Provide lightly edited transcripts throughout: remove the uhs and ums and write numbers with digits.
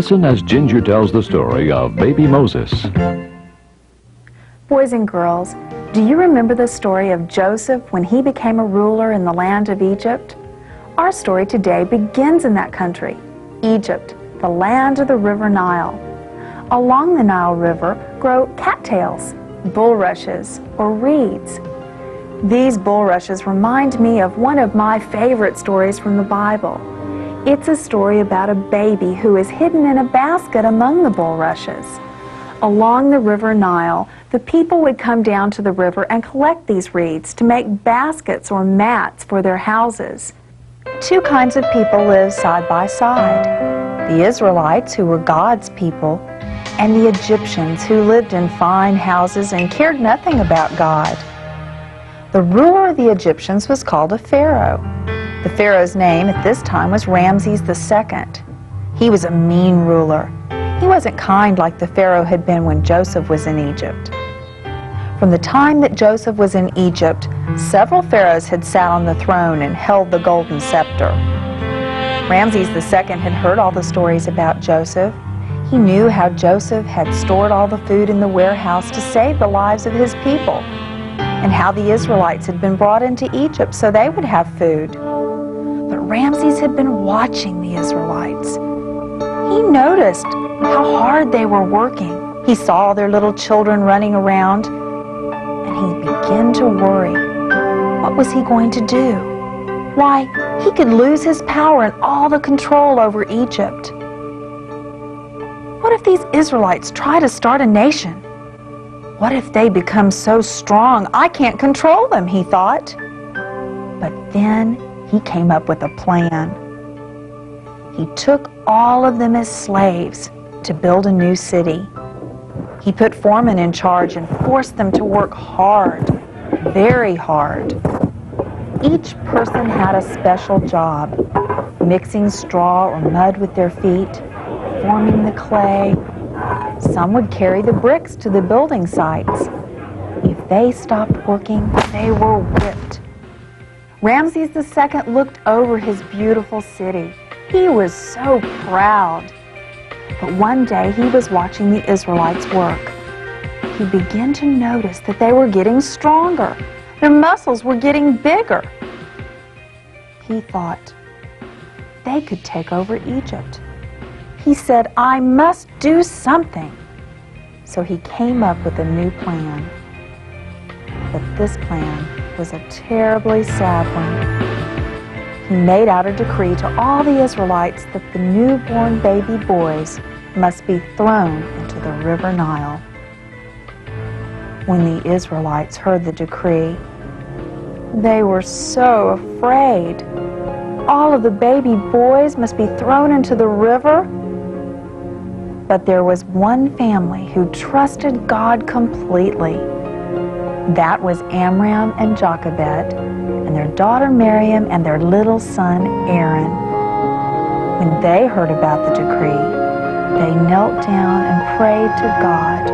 Listen as Ginger tells the story of baby Moses. Boys and girls, do you remember the story of Joseph when he became a ruler in the land of Egypt? Our story today begins in that country, Egypt, the land of the river Nile. Along the Nile River grow cattails, bulrushes, or reeds. These bulrushes remind me of one of my favorite stories from the Bible. It's a story about a baby who is hidden in a basket among the bulrushes. Along the river Nile, the people would come down to the river and collect these reeds to make baskets or mats for their houses. Two kinds of people lived side by side: the Israelites, who were God's people, and the Egyptians, who lived in fine houses and cared nothing about God. The ruler of the Egyptians was called a pharaoh. The pharaoh's name at this time was Ramses II. He was a mean ruler. He wasn't kind like the pharaoh had been when Joseph was in Egypt. From the time that Joseph was in Egypt, several pharaohs had sat on the throne and held the golden scepter. Ramses II had heard all the stories about Joseph. He knew how Joseph had stored all the food in the warehouse to save the lives of his people, and how the Israelites had been brought into Egypt so they would have food. But Ramses had been watching the Israelites. He noticed how hard they were working. He saw their little children running around, and he began to worry. What was he going to do? Why, he could lose his power and all the control over Egypt. What if these Israelites try to start a nation? What if they become so strong I can't control them, he thought. But then he came up with a plan. He took all of them as slaves to build a new city. He put foremen in charge and forced them to work hard, very hard. Each person had a special job: mixing straw or mud with their feet, forming the clay. Some would carry the bricks to the building sites. If they stopped working, they were whipped. Ramses II looked over his beautiful city. He was so proud. But one day he was watching the Israelites work. He began to notice that they were getting stronger. Their muscles were getting bigger. He thought they could take over Egypt. He said, "I must do something." So he came up with a new plan. But this plan was a terribly sad one. He made out a decree to all the Israelites that the newborn baby boys must be thrown into the river Nile. When the Israelites heard the decree, they were so afraid. All of the baby boys must be thrown into the river. But there was one family who trusted God completely. That was Amram and Jochebed, and their daughter Miriam, and their little son Aaron. When they heard about the decree, they knelt down and prayed to God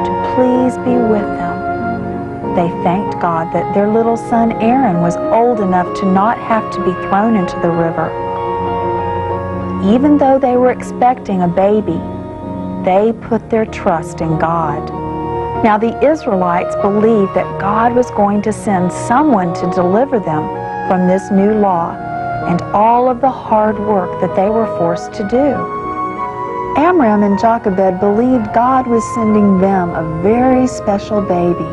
to please be with them. They thanked God that their little son Aaron was old enough to not have to be thrown into the river. Even though they were expecting a baby, they put their trust in God. Now the Israelites believed that God was going to send someone to deliver them from this new law and all of the hard work that they were forced to do. Amram and Jochebed believed God was sending them a very special baby,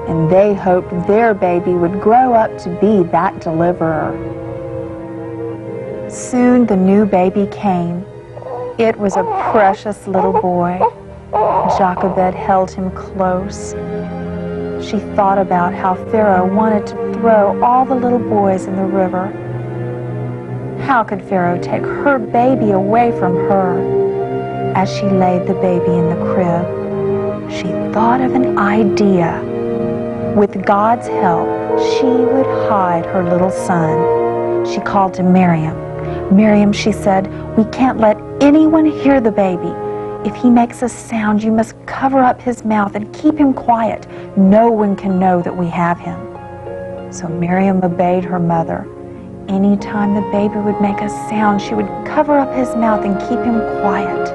and they hoped their baby would grow up to be that deliverer. Soon the new baby came. It was a precious little boy. Jochebed held him close. She thought about how Pharaoh wanted to throw all the little boys in the river. How could Pharaoh take her baby away from her? As she laid the baby in the crib, she thought of an idea. With God's help, she would hide her little son. She called to Miriam. "Miriam," she said, "we can't let anyone hear the baby. If he makes a sound, you must cover up his mouth and keep him quiet. No one can know that we have him." So Miriam obeyed her mother. anytime the baby would make a sound, she would cover up his mouth and keep him quiet.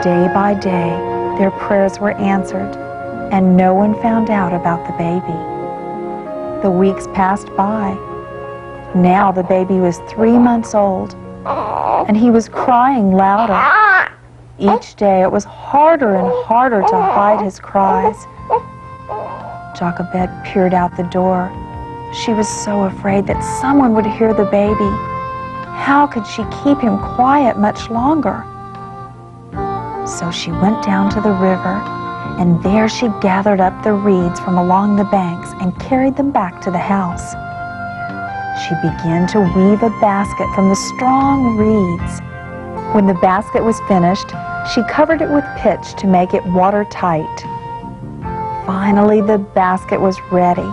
Day by day, their prayers were answered, and no one found out about the baby. The weeks passed by. Now the baby was 3 months old, and he was crying louder. Each day it was harder and harder to hide his cries. Jochebed peered out the door. She was so afraid that someone would hear the baby. How could she keep him quiet much longer? So she went down to the river, and there she gathered up the reeds from along the banks and carried them back to the house. She began to weave a basket from the strong reeds. When the basket was finished, she covered it with pitch to make it watertight. Finally, the basket was ready.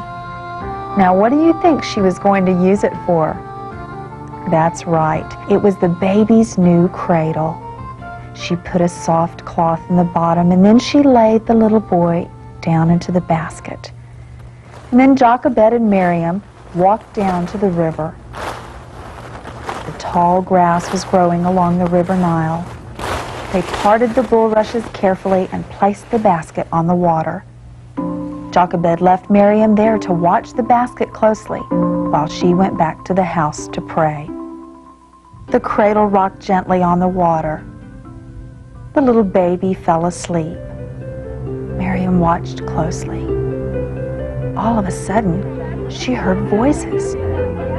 Now, what do you think she was going to use it for? That's right, it was the baby's new cradle. She put a soft cloth in the bottom, and then she laid the little boy down into the basket. And then Jochebed and Miriam walked down to the river. The tall grass was growing along the river Nile. They parted the bulrushes carefully and placed the basket on the water. Jochebed left Miriam there to watch the basket closely while she went back to the house to pray. The cradle rocked gently on the water. The little baby fell asleep. Miriam watched closely. All of a sudden, she heard voices.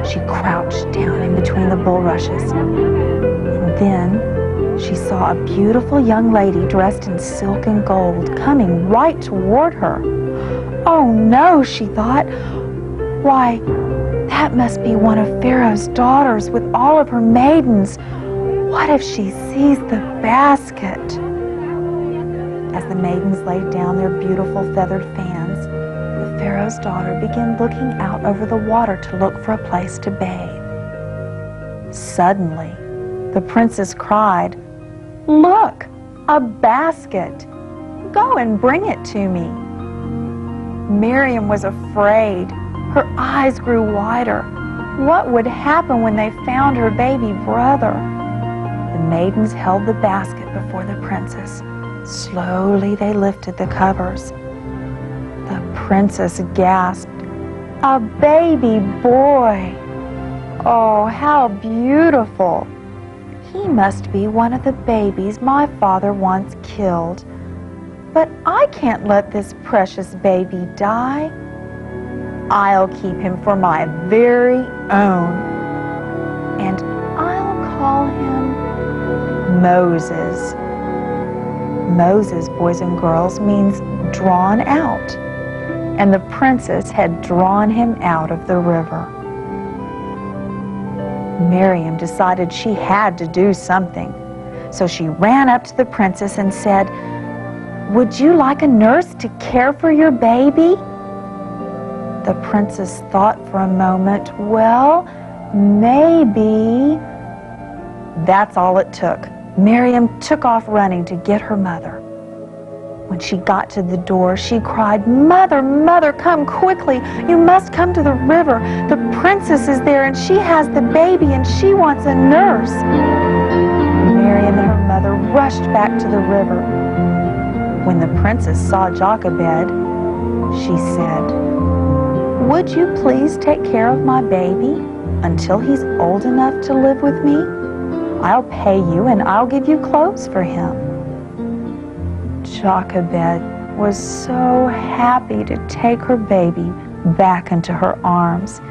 She crouched down in between the bulrushes. And then she saw a beautiful young lady dressed in silk and gold coming right toward her. Oh no, she thought. Why, that must be one of Pharaoh's daughters with all of her maidens. What if she sees the basket? As the maidens laid down their beautiful feathered fans, the Pharaoh's daughter began looking out over the water to look for a place to bathe. Suddenly, the princess cried, "Look, a basket! Go and bring it to me." Miriam was afraid. Her eyes grew wider. What would happen when they found her baby brother? The maidens held the basket before the princess. Slowly they lifted the covers. The princess gasped, "A baby boy! Oh, how beautiful! He must be one of the babies my father once killed. But I can't let this precious baby die. I'll keep him for my very own. And I'll call him Moses." Moses, boys and girls, means drawn out. And the princess had drawn him out of the river. Miriam decided she had to do something. So she ran up to the princess and said, "Would you like a nurse to care for your baby?" The princess thought for a moment. Well, maybe. That's all it took. Miriam took off running to get her mother. When she got to the door, she cried, "Mother, mother, come quickly. You must come to the river. The princess is there and she has the baby and she wants a nurse." Miriam and her mother rushed back to the river. When the princess saw Jochebed, she said, "Would you please take care of my baby until he's old enough to live with me? I'll pay you and I'll give you clothes for him." Jochebed was so happy to take her baby back into her arms.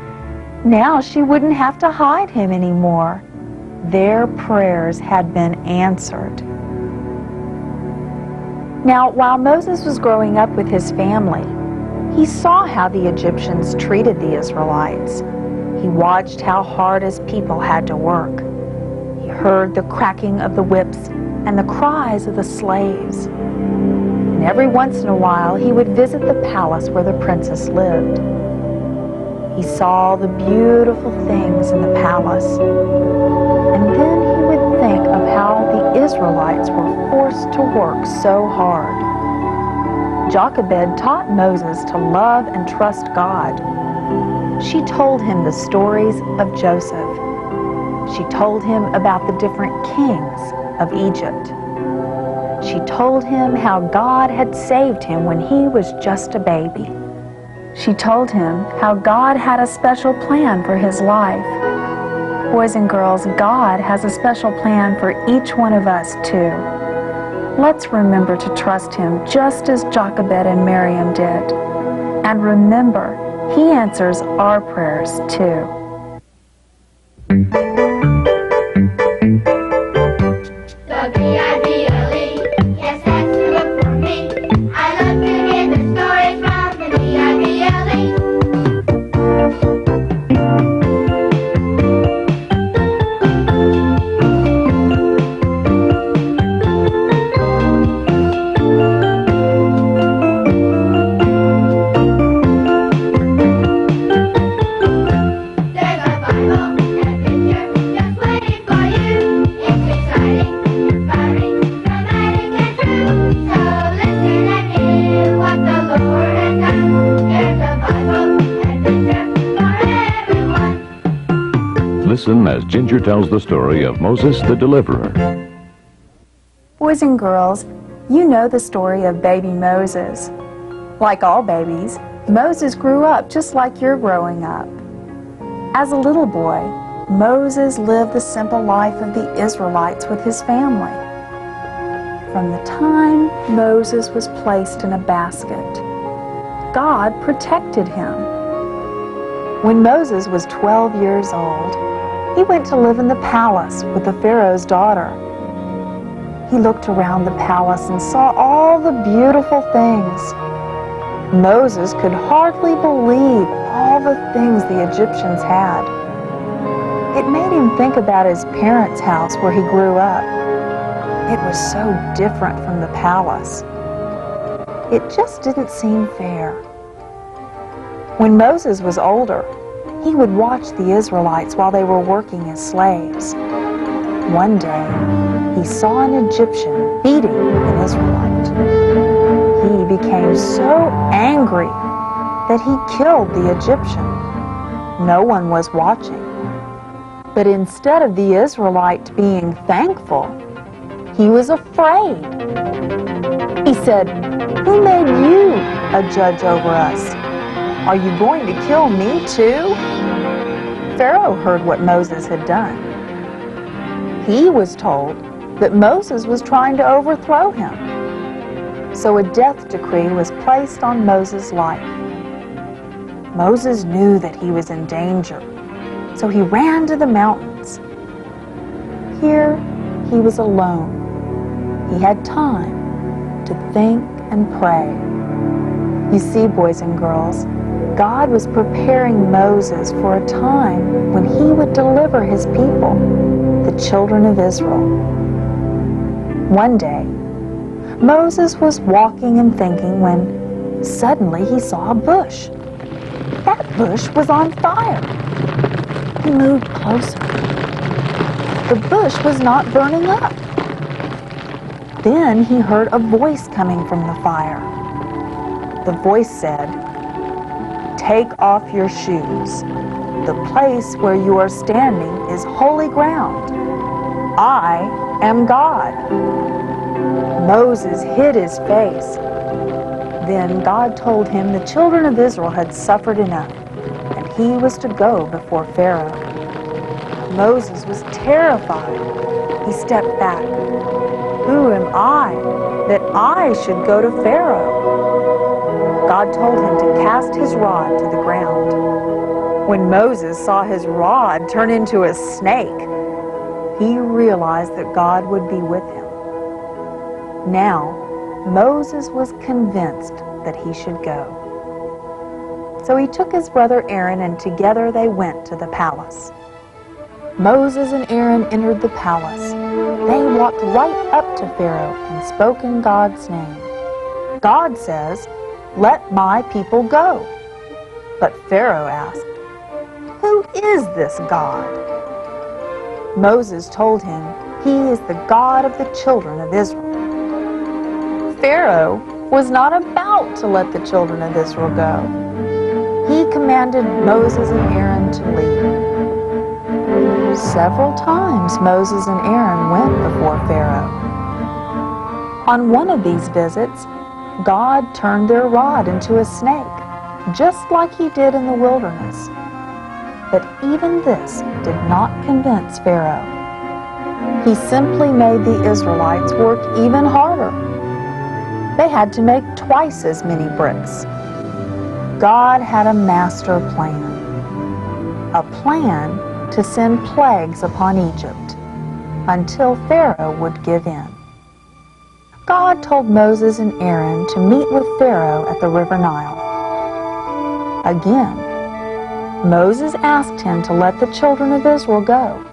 Now she wouldn't have to hide him anymore. Their prayers had been answered. Now, while Moses was growing up with his family, he saw how the Egyptians treated the Israelites. He watched how hard his people had to work. He heard the cracking of the whips and the cries of the slaves. And every once in a while, he would visit the palace where the princess lived. He saw the beautiful things in the palace. And then he would think of how the Israelites were forced to work so hard. Jochebed taught Moses to love and trust God. She told him the stories of Joseph. She told him about the different kings of Egypt. She told him how God had saved him when he was just a baby. She told him how God had a special plan for his life. Boys and girls, God has a special plan for each one of us too. Let's remember to trust him just as Jochebed and Miriam did. And remember, he answers our prayers too. Listen as Ginger tells the story of Moses the Deliverer. Boys and girls, you know the story of baby Moses. Like all babies, Moses grew up just like you're growing up. As a little boy, Moses lived the simple life of the Israelites with his family. From the time Moses was placed in a basket, God protected him. When Moses was 12 years old, he went to live in the palace with the Pharaoh's daughter. He looked around the palace and saw all the beautiful things. Moses could hardly believe all the things the Egyptians had. It made him think about his parents' house where he grew up. It was so different from the palace. It just didn't seem fair. When Moses was older, he would watch the Israelites while they were working as slaves. One day, he saw an Egyptian beating an Israelite. He became so angry that he killed the Egyptian. No one was watching. But instead of the Israelite being thankful, he was afraid. He said, "Who made you a judge over us? Are you going to kill me too?" Pharaoh heard what Moses had done. He was told that Moses was trying to overthrow him. So a death decree was placed on Moses' life. Moses knew that he was in danger, so he ran to the mountains. Here, he was alone. He had time to think and pray. You see, boys and girls, God was preparing Moses for a time when he would deliver his people, the children of Israel. One day, Moses was walking and thinking when suddenly he saw a bush. That bush was on fire. He moved closer. The bush was not burning up. Then he heard a voice coming from the fire. The voice said, "Take off your shoes. The place where you are standing is holy ground. I am God." Moses hid his face. Then God told him the children of Israel had suffered enough, and he was to go before Pharaoh. Moses was terrified. He stepped back. "Who am I that I should go to Pharaoh?" God told him to cast his rod to the ground. When Moses saw his rod turn into a snake, he realized that God would be with him. Now, Moses was convinced that he should go. So he took his brother Aaron, and together they went to the palace. Moses and Aaron entered the palace. They walked right up to Pharaoh and spoke in God's name. God says, "Let my people go." But Pharaoh asked, "Who is this God?" Moses told him, "He is the God of the children of Israel." Pharaoh was not about to let the children of Israel go. he commanded Moses and Aaron to leave. Several times Moses and Aaron went before Pharaoh. On one of these visits, God turned their rod into a snake, just like he did in the wilderness. But even this did not convince Pharaoh. He simply made the Israelites work even harder. They had to make twice as many bricks. God had a master plan. A plan to send plagues upon Egypt until Pharaoh would give in. God told Moses and Aaron to meet with Pharaoh at the river Nile. Again, Moses asked him to let the children of Israel go.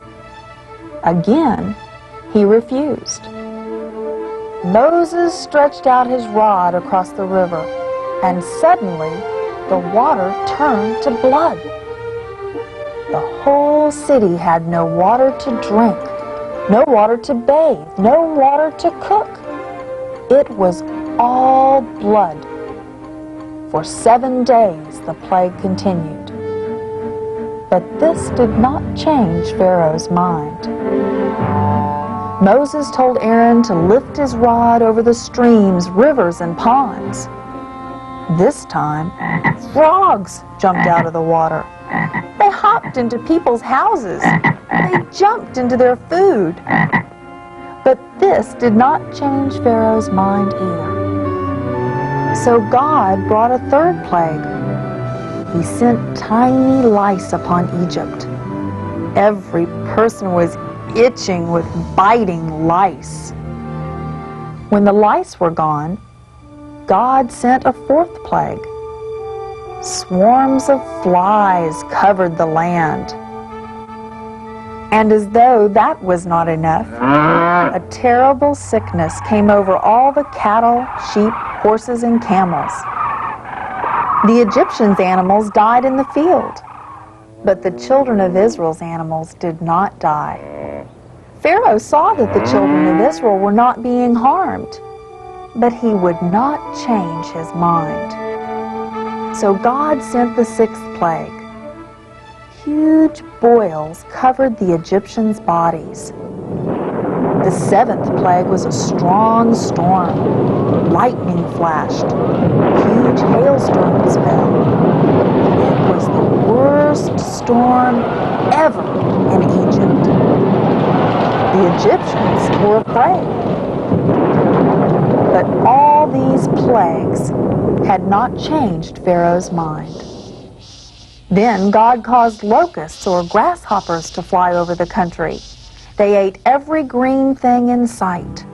Again, he refused. Moses stretched out his rod across the river, and suddenly the water turned to blood. The whole city had no water to drink, no water to bathe, no water to cook. It was all blood. For 7 days the plague continued. But this did not change Pharaoh's mind. Moses told Aaron to lift his rod over the streams, rivers, and ponds. This time, frogs jumped out of the water. They hopped into people's houses. They jumped into their food. But this did not change Pharaoh's mind either. So God brought a third plague. He sent tiny lice upon Egypt. Every person was itching with biting lice. When the lice were gone, God sent a fourth plague. Swarms of flies covered the land. And as though that was not enough, a terrible sickness came over all the cattle, sheep, horses, and camels. The Egyptians' animals died in the field, but the children of Israel's animals did not die. Pharaoh saw that the children of Israel were not being harmed, but he would not change his mind. So God sent the sixth plague. Huge boils covered the Egyptians' bodies. The seventh plague was a strong storm. Lightning flashed. Huge hailstones fell. It was the worst storm ever in Egypt. The Egyptians were afraid. But all these plagues had not changed Pharaoh's mind. Then God caused locusts or grasshoppers to fly over the country. They ate every green thing in sight.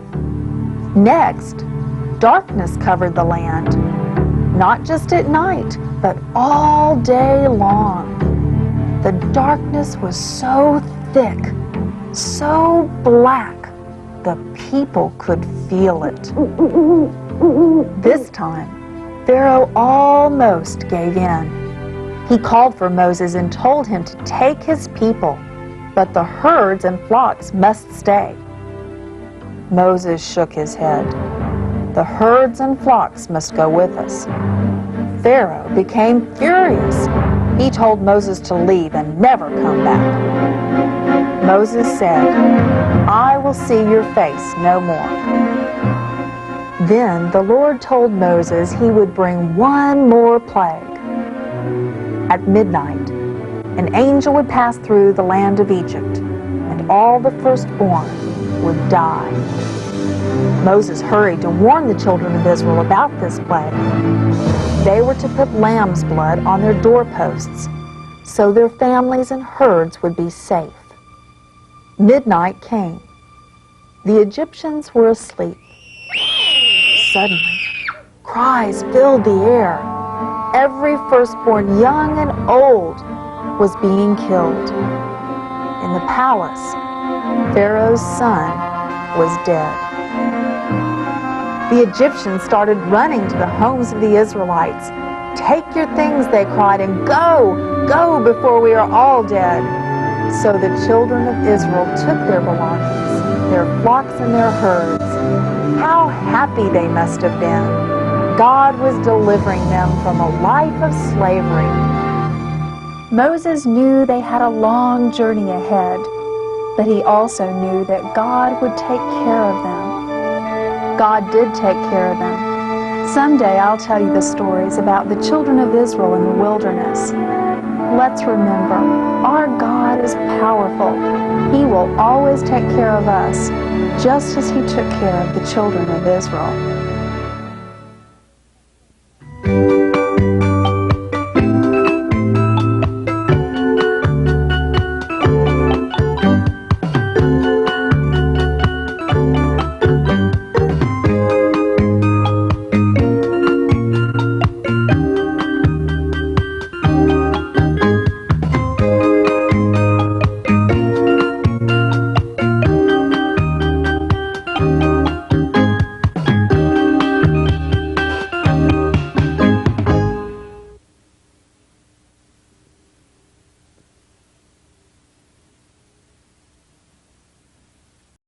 Next, darkness covered the land, not just at night, but all day long. The darkness was so thick, so black, the people could feel it. This time, Pharaoh almost gave in. He called for Moses and told him to take his people, but the herds and flocks must stay. Moses shook his head. The herds and flocks must go with us. Pharaoh became furious. He told Moses to leave and never come back. Moses said, "I will see your face no more." Then the Lord told Moses he would bring one more plague. At midnight, an angel would pass through the land of Egypt, and all the firstborn would die. Moses hurried to warn the children of Israel about this plague. They were to put lamb's blood on their doorposts, so their families and herds would be safe. Midnight came. The Egyptians were asleep. Suddenly, cries filled the air. Every firstborn, young and old, was being killed. In the palace, Pharaoh's son was dead. The Egyptians started running to the homes of the Israelites. "Take your things," they cried, "and go, go before we are all dead." So the children of Israel took their belongings, their flocks and their herds. How happy they must have been. God was delivering them from a life of slavery. Moses knew they had a long journey ahead, but he also knew that God would take care of them. God did take care of them. Someday I'll tell you the stories about the children of Israel in the wilderness. Let's remember, our God is powerful. He will always take care of us, just as he took care of the children of Israel.